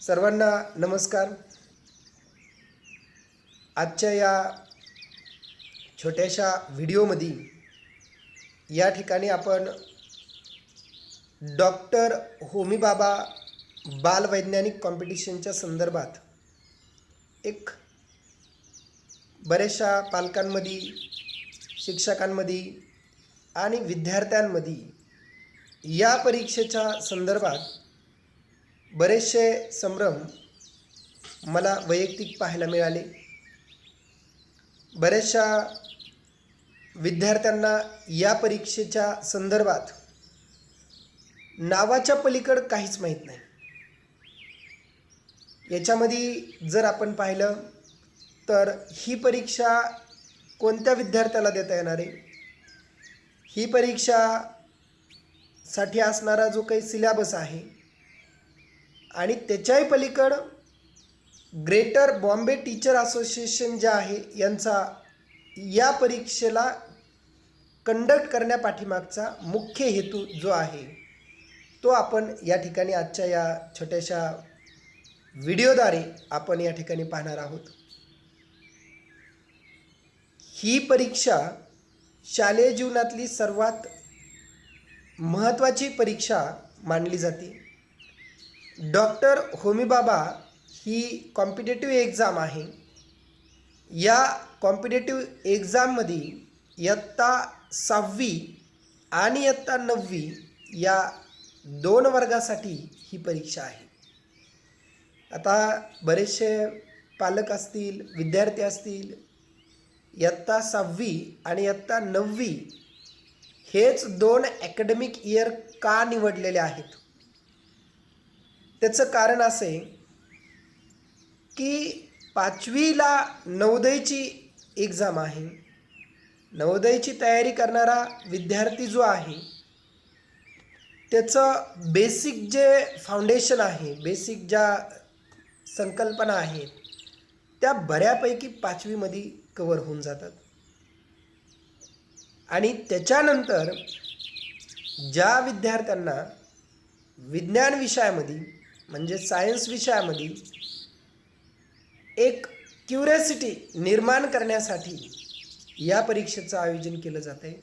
सर्वांना नमस्कार. आजच्या या छोट्याशा व्हिडिओमध्ये या ठिकाणी आपण डॉक्टर होमी बाबा बालवैज्ञानिक कॉम्पिटिशनच्या संदर्भात एक बऱ्याचशा पालकांमध्ये, शिक्षकांमध्ये आणि विद्यार्थ्यांमध्ये या परीक्षेच्या संदर्भात बरेचसे संभ्रम मला वैयक्तिक पाहायला मिळाले. बऱ्याचशा विद्यार्थ्यांना या परीक्षेच्या संदर्भात नावाच्या पलीकडे काहीच माहीत नाही. याच्यामध्ये जर आपण पाहिलं तर ही परीक्षा कोणत्या विद्यार्थ्याला देता येणार आहे, ही परीक्षासाठी असणारा जो काही सिलेबस आहे आणि त्याच्याही पलीकडं ग्रेटर बॉम्बे टीचर असोसिएशन जे आहे यांचा या परीक्षेला कंडक्ट करण्यापाठीमागचा मुख्य हेतू जो आहे तो आपण या ठिकाणी आजच्या या छोट्याशा व्हिडिओद्वारे आपण या ठिकाणी पाहणार आहोत. ही परीक्षा शालेय जीवनातली सर्वात महत्त्वाची परीक्षा मानली जाते. डॉक्टर होमी बाबा ही कॉम्पिटेटिव्ह एक्झाम आहे. या कॉम्पिटेटिव्ह एक्झाममध्ये इयत्ता 6वी आणि इयत्ता 9वी या 2 वर्गासाठी ही परीक्षा आहे. आता बरेचसे पालक असतील, विद्यार्थी असतील, इयत्ता 6वी आणि इयत्ता 9वी हेच 2 ॲकॅडमिक इयर का निवडलेले आहेत. त्याचं कारण असे की 5वीला नवोदयची एक्झाम आहे. नवोदयची तयारी करणारा विद्यार्थी जो आहे त्याचं बेसिक जे फाउंडेशन आहे, बेसिक ज्या संकल्पना आहेत त्या बऱ्यापैकी 5वीमध्ये कवर होऊन जातात. आणि त्याच्यानंतर ज्या विद्यार्थ्यांना विज्ञान विषयामध्ये म्हणजे सायन्स विषयामध्ये एक क्युरियोसिटी निर्माण करण्यासाठी या परीक्षेचं आयोजन केलं जातं आहे.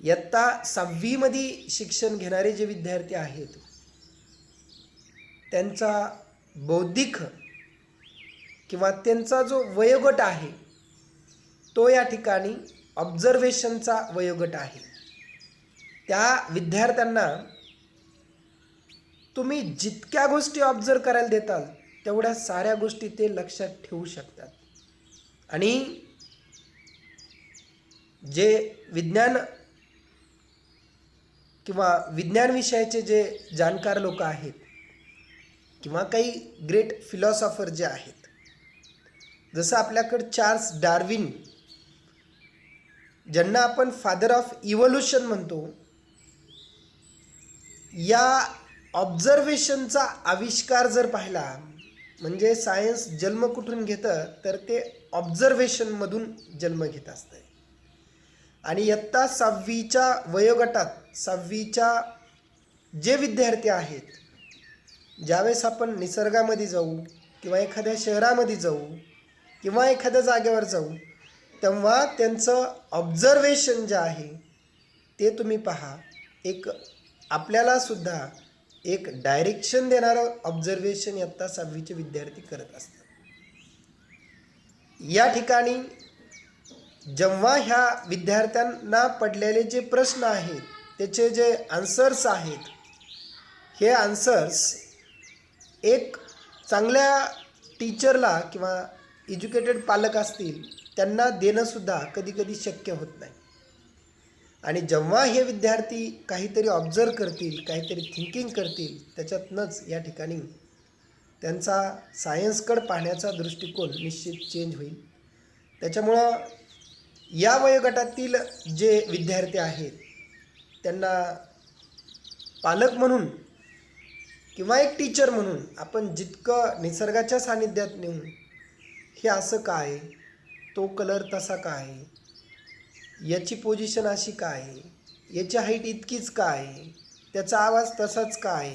इयत्ता 6वीमध्ये शिक्षण घेणारे जे विद्यार्थी आहेत त्यांचा बौद्धिक किंवा त्यांचा जो वयोगट आहे तो या ठिकाणी ऑब्झर्वेशनचा वयोगट आहे. त्या विद्यार्थ्यांना तुम्ही जितक्या गोष्टी ऑब्झर्व करायला देताल तेवढ्या साऱ्या गोष्टी ते लक्षात ठेवू शकतात. आणि जे विज्ञान किंवा विज्ञान विषयाचे जे जाणकार लोक आहेत किंवा काही ग्रेट फिलॉसॉफर जे आहेत, जसं आपल्याकडं चार्ल्स डार्विन ज्यांना आपण फादर ऑफ इव्होल्यूशन म्हणतो, या ऑब्झर्वेशनचा आविष्कार जर पाहिला म्हणजे सायन्स जन्म कुठून घेतं तर ते ऑब्झर्वेशनमधून जन्म घेत असतं. आणि इयत्ता 6वीच्या वयोगटात 6वीच्या जे विद्यार्थी आहेत, ज्यावेळेस आपण निसर्गामध्ये जाऊ किंवा एखाद्या शहरामध्ये जाऊ किंवा एखाद्या जागेवर जाऊ तेव्हा त्यांचं ऑब्झर्वेशन जे आहे ते तुम्ही पहा. एक आपल्याला सुद्धा एक डायरेक्शन देणारं ऑब्झर्वेशन इयत्ता 6वीचे विद्यार्थी करत असतात. या ठिकाणी जेव्हा ह्या विद्यार्थ्यांना पडलेले जे प्रश्न आहेत त्याचे जे आन्सर्स आहेत, हे आन्सर्स एक चांगल्या टीचरला किंवा एज्युकेटेड पालक असतील त्यांना देणंसुद्धा कधीकधी शक्य होत नाही. आणि जेव्हा हे विद्यार्थी काहीतरी ऑब्झर्व करतील, काहीतरी थिंकिंग करतील, त्याच्यातनंच या ठिकाणी त्यांचा सायन्सकडे पाहण्याचा दृष्टिकोन निश्चित चेंज होईल. त्याच्यामुळं या वयोगटातील जे विद्यार्थी आहेत त्यांना पालक म्हणून किंवा एक टीचर म्हणून आपण जितकं निसर्गाच्या सानिध्यात नेऊन हे असं काय, तो कलर तसा काय, याची पोझिशन अशी काय, याची हाईट इतकीच काय, त्याचा आवाज तसाच काय,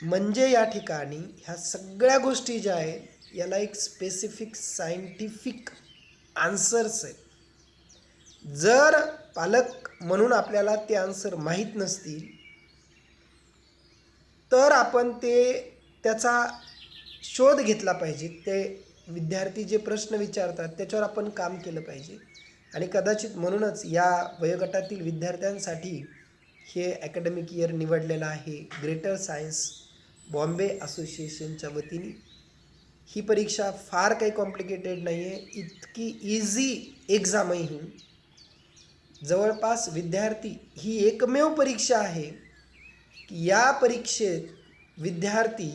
म्हणजे या ठिकाणी ह्या सगळ्या गोष्टी ज्या आहेत याला एक स्पेसिफिक सायंटिफिक आन्सर्स आहे. जर पालक म्हणून आपल्याला ते आन्सर माहीत नसतील तर आपण त्याचा शोध घेतला पाहिजे. ते विद्यार्थी जे प्रश्न विचारतात त्याच्यावर आपण काम केलं पाहिजे. आणि कदाचित म्हणूनच या वयोगटातील विद्यार्थ्यांसाठी हे अकॅडमिक इयर निवडलेलं आहे ग्रेटर सायन्स बॉम्बे असोसिएशनच्या वतीने. ही परीक्षा फार काही कॉम्प्लिकेटेड नाही आहे, इतकी इझी एक्झाम आहे ही. जवळपास विद्यार्थी ही एकमेव परीक्षा आहे की या परीक्षेत विद्यार्थी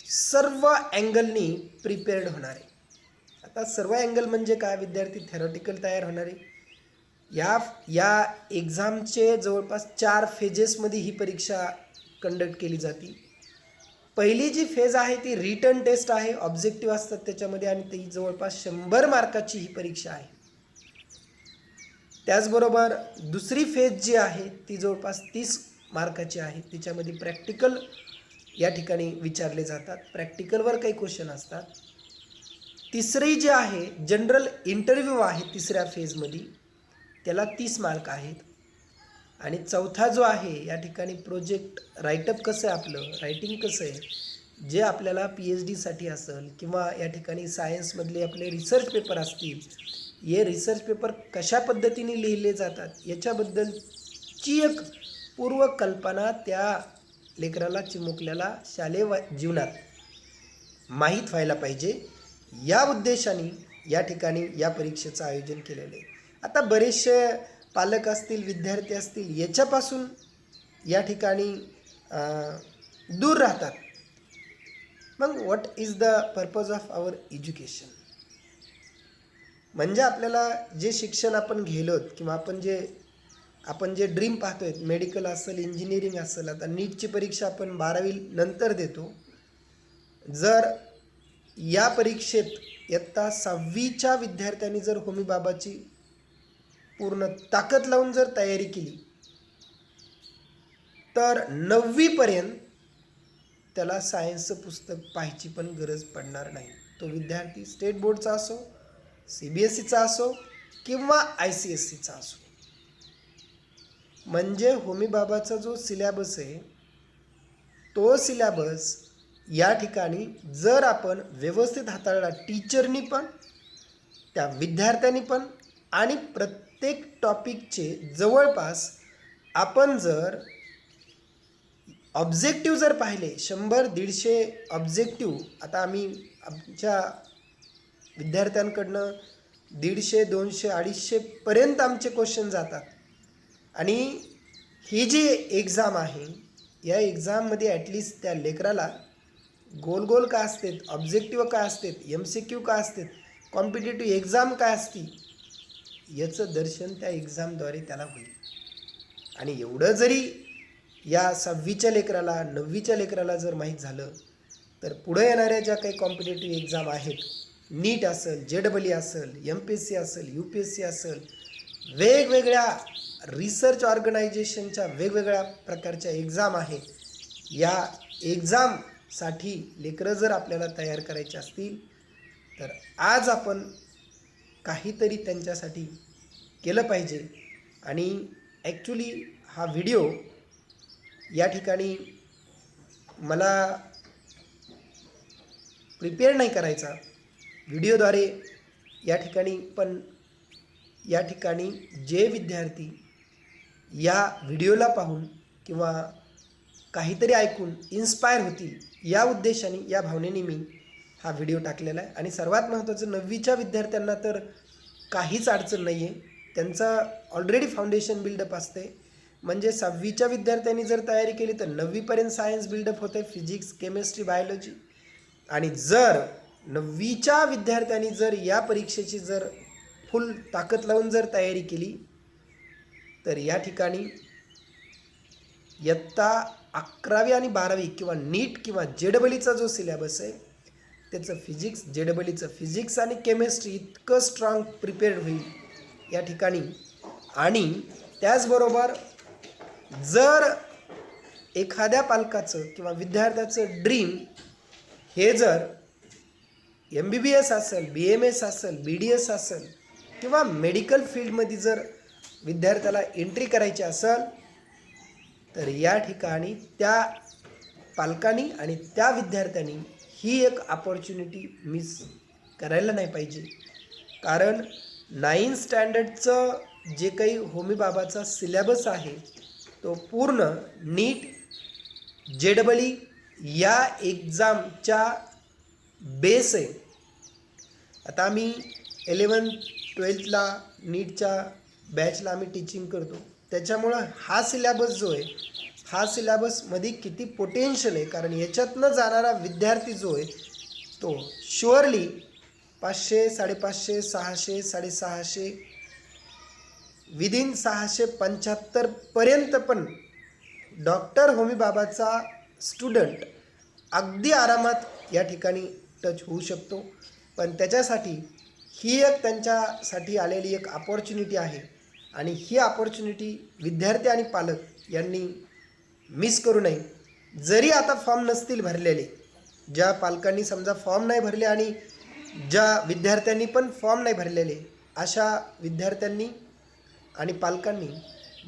सर्व अँगलनी प्रिपेअर्ड होणार आहे. आता सर्व अँगल म्हणजे काय? विद्यार्थी थेरॉटिकल तयार होणार आहे. या एक्झामचे जवळपास 4 फेजेसमध्ये ही परीक्षा कंडक्ट केली जाते. पहिली जी फेज आहे ती रिटन टेस्ट आहे, ऑब्जेक्टिव्ह असतात त्याच्यामध्ये, आणि ती जवळपास 100 मार्काची ही परीक्षा आहे. त्याचबरोबर दुसरी फेज जी आहे ती जवळपास 30 मार्काची आहे. तिच्यामध्ये प्रॅक्टिकल या ठिकाणी विचारले जातात, प्रॅक्टिकलवर काही क्वेश्चन असतात. तिसरी जी आहे जनरल इंटरव्ह्यू आहे तिसऱ्या फेजमध्ये, त्याला 30 मार्क आहेत. आणि चौथा जो आहे या ठिकाणी प्रोजेक्ट राईटअप कसं आहे, आपलं रायटिंग कसं आहे, जे आपल्याला PhDसाठी असेल किंवा या ठिकाणी सायन्समधले आपले रिसर्च पेपर असतील, हे रिसर्च पेपर कशा पद्धतीने लिहिले जातात याच्याबद्दलची एक पूर्वकल्पना त्या लेकराला चिमुकल्याला शालेय जीवनात माहीत व्हायला पाहिजे. या उद्देशाने या ठिकाणी या परीक्षेचं आयोजन केलेलं आहे. आता बरेचसे पालक असतील, विद्यार्थी असतील, याच्यापासून या ठिकाणी दूर राहतात. मग what is the purpose of our education? म्हणजे आपल्याला जे शिक्षण आपण घेलोत किंवा आपण जे ड्रीम पाहतोय, मेडिकल असेल, इंजिनिअरिंग असेल, आता नीटची परीक्षा आपण 12वी नंतर देतो. जर या परीक्षेत इयत्ता 6वीच्या विद्यार्थ्यांनी जर होमी बाबाची पूर्ण ताकद लावून जर तयारी केली तर 9वीपर्यंत त्याला सायन्सचं पुस्तक पाहायची पण गरज पडणार नाही. तो विद्यार्थी स्टेट बोर्डचा असो, CBSEचा असो किंवा ICSEचा असो. म्हणजे होमी बाबाचा जो सिलॅबस आहे तो सिलॅबस या ठिकाणी जर आपण व्यवस्थित हाताळला, टीचरनी पण, त्या विद्यार्थ्यांनी पण, आणि प्रत्येक टॉपिकचे जवळपास आपण जर ऑब्जेक्टिव्ह जर पाहिले 100-150 ऑब्जेक्टिव्ह, आता आम्ही आमच्या विद्यार्थ्यांकडनं 150, 200, 250 पर्यंत आमचे क्वेश्चन जातात. आणि ही जी एक्झाम आहे या एक्झाममध्ये ॲटलिस्ट त्या लेकराला गोल गोल काय असतात, ऑब्जेक्टिव्ह काय असतात, MCQ काय असतात, कॉम्पिटेटिव्ह एक्झाम काय असती, याचं दर्शन त्या एक्झामद्वारे त्याला होईल. आणि एवढं जरी या 6वीच्या लेकराला, 9वीच्या लेकराला जर माहीत झालं तर पुढे येणाऱ्या ज्या काही कॉम्पिटेटिव्ह एक्झाम आहेत, नीट असेल, JEE असेल, MPSC असेल, UPSC असेल, वेगवेगळ्या रिसर्च ऑर्गनायझेशनच्या वेगवेगळ्या प्रकारच्या एक्झाम आहेत, या एक्झामसाठी लेकरं जर आपल्याला तयार करायचे असतील तर आज आपण काहीतरी त्यांच्यासाठी केलं पाहिजे. आणि ॲक्च्युली हा व्हिडिओ या ठिकाणी मला प्रिपेअर नाही करायचा, व्हिडिओद्वारे या ठिकाणी जे विद्यार्थी या व्हिडिओला पाहून किंवा काहीतरी ऐकून इन्स्पायर होतील या उद्देशाने, या भावनेने मी हा व्हिडिओ टाकलेला आहे. आणि सर्वात महत्त्वाचं 9वीच्या विद्यार्थ्यांना तर काहीच अडचण नाही आहे, त्यांचा ऑलरेडी फाउंडेशन बिल्डअप असते. म्हणजे 6वीच्या विद्यार्थ्यांनी जर तयारी केली तर 9वीपर्यंत सायन्स बिल्डअप होते, फिजिक्स, केमिस्ट्री, बायोलॉजी. आणि जर 9वीच्या विद्यार्थ्यांनी जर या परीक्षेची जर फुल ताकद लावून जर तयारी केली तर या ठिकाणी इयत्ता 11वी आणि 12वी किंवा नीट किंवा JEEचा जो सिलॅबस आहे त्याचं फिजिक्स, JEEचं फिजिक्स आणि केमिस्ट्री इतकं स्ट्रॉंग प्रिपेअर्ड होईल या ठिकाणी. आणि त्याचबरोबर जर एखाद्या पालकाचं किंवा विद्यार्थ्याचं ड्रीम हे जर MBBS असेल, BMS असेल, BDS असेल किंवा मेडिकल फील्डमध्ये जर विद्यार्थ्याला एंट्री करायची असेल तर या ठिकाणी त्या पालकांनी आणि त्या विद्यार्थ्यांनी ही एक अपॉर्च्युनिटी मिस करायला नाही पाहिजे. कारण 9th स्टँडर्डचं जे काही होमी बाबाचा सिलेबस आहे तो पूर्ण नीट JEE या एक्झामच्या बेस आहे. आता आम्ही 11th-12thला नीटच्या बॅचला आम्ही टीचिंग करतो, त्याच्यामुळं हा सिलेबस जो आहे हा सिलेबसमध्ये किती पोटेन्शियल आहे, कारण याच्यातनं जाणारा विद्यार्थी जो आहे तो शुअरली 500, 550, 600, 650 विदिन 675 पर्यंत पण डॉक्टर होमी बाबाचा स्टुडंट अगदी आरामात या ठिकाणी टच होऊ शकतो. पण त्याच्यासाठी ही एक त्यांच्यासाठी आलेली एक अपॉर्च्युनिटी आहे आणि ही अपॉर्च्युनिटी विद्यार्थी आणि पालक यांनी मिस करू नये. जरी आता फॉर्म नसतील भरलेले, ज्या पालकांनी समजा फॉर्म नाही भरले आणि ज्या विद्यार्थ्यांनी पण फॉर्म नाही भरलेले, अशा विद्यार्थ्यांनी आणि पालकांनी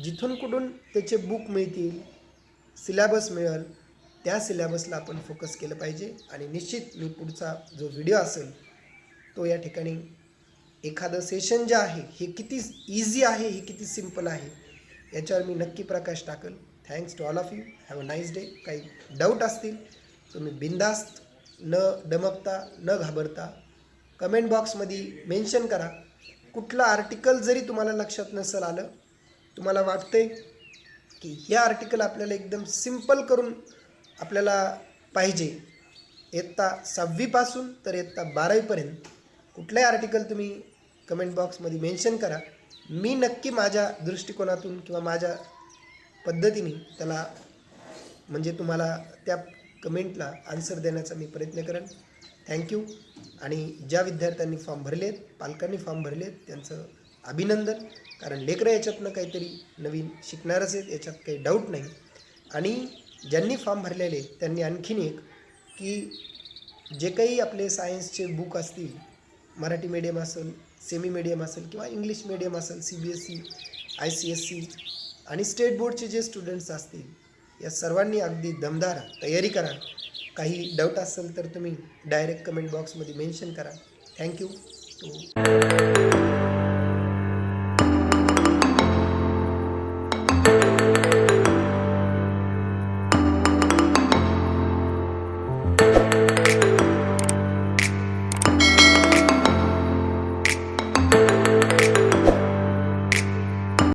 जिथून कुठून त्याचे बुक मिळतील, सिलेबस मिळेल, त्या सिलेबसला आपण फोकस केलं पाहिजे. आणि निश्चित मी पुढचा जो व्हिडिओ असेल तो या ठिकाणी एखादं सेशन जे आहे हे किती इझी आहे, हे किती सिम्पल आहे याच्यावर मी नक्की प्रकाश टाकेल. Thanks to all of you. Have a nice day. काही डाऊट असतील तुम्ही बिंदास्त न डमकता न घाबरता कमेंट बॉक्समध्ये मेन्शन करा. कुठलं आर्टिकल जरी तुम्हाला लक्षात नसेल आलं, तुम्हाला वाटते की हे आर्टिकल आपल्याला एकदम सिम्पल करून आपल्याला पाहिजे इयत्ता 6वीपासून तर इयत्ता 12वीपर्यंत, कुठलंही आर्टिकल तुम्ही कमेंट बॉक्समध्ये मेन्शन करा. मी नक्की माझ्या दृष्टिकोनातून किंवा माझ्या पद्धतीने त्याला म्हणजे तुम्हाला त्या कमेंटला आन्सर देण्याचा मी प्रयत्न करेन. थँक्यू. आणि ज्या विद्यार्थ्यांनी फॉर्म भरलेत, पालकांनी फॉर्म भरलेत, त्यांचं अभिनंदन. कारण लेकरं याच्यातनं काहीतरी नवीन शिकणारच आहेत, याच्यात काही डाऊट नाही. आणि ज्यांनी फॉर्म भरलेले त्यांनी आणखीन एक की जे काही आपले सायन्सचे बुक असतील, मराठी मीडियम असेल, सेमी मीडियम असेल किंवा इंग्लिश मीडियम असेल, CBSE, ICSE आणि स्टेट बोर्डचे जे स्टुडंट्स असतील, या सर्वांनी अगदी दमदार तयारी करा. काही डाऊट असेल तर तुम्ही डायरेक्ट कमेंट बॉक्समध्ये मेन्शन करा. थँक्यू.